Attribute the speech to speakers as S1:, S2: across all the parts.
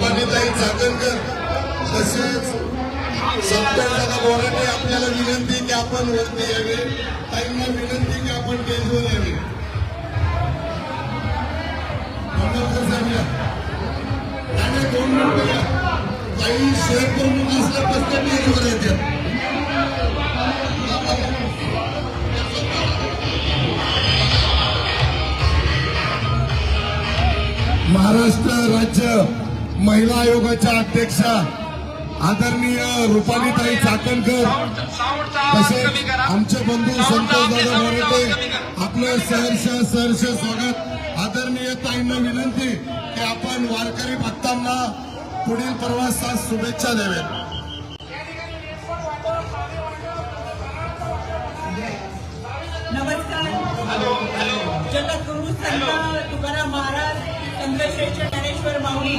S1: रुपालीताई चाकणकर तसेच सप्तशा बोराटे आपल्याला विनंती की आपण वरती यावे, ताईंना विनंती की आपण स्टेजवर यावे. आणि 2 मिनिटं घ्या. काही शेअर करून असल्या प्रत्येक स्टेजवर येतात. महाराष्ट्र राज्य महिला आयोगाच्या अध्यक्षा आदरणीय रुपालीताई चाकणकर तसेच आमचे बंधू संतोषदादा बोराटे आपलं सहर्ष स्वागत. आदरणीय ताईंना विनंती की आपण वारकरी भक्तांना पुढील प्रवासास शुभेच्छा द्याव्यात.
S2: नमस्कार. जगद्गुरु संत तुकाराम महाराज चंद्रशेखर ज्ञानेश्वर माऊली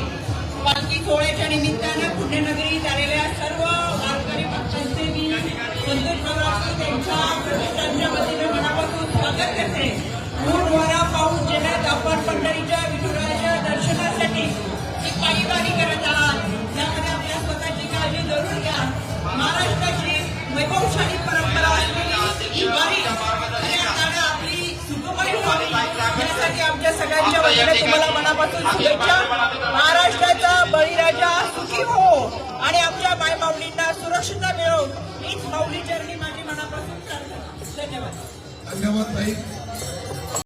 S2: पालखी सोहळ्याच्या निमित्तानं पुण्यनगरीत आलेल्या सर्व वारकरी भक्तांचे मी संतोष त्यांच्या प्रतिष्ठानच्या वतीने मनापासून स्वागत करते. गुरुद्वारा पाऊस जिल्ह्यात आपण पंढरीच्या विठुरायाच्या दर्शनासाठी ही पायी वारी करत आहात. त्यामध्ये आपल्या स्वतःची काळजी जरूर घ्या. महाराष्ट्राची वैभवशाली परंपरा असलेली ही वारी आपली सुखमय व्हावी यासाठी आमच्या सगळ्यांच्या वतीने तुम्हाला मनापासून शुभेच्छा. महाराष्ट्राचा बळीराजा सुखी हो आणि आमच्या माय माऊलींना सुरक्षितता मिळो हीच माऊली चरणी माझी मनापासून प्रार्थना. धन्यवाद.
S1: धन्यवाद ताई.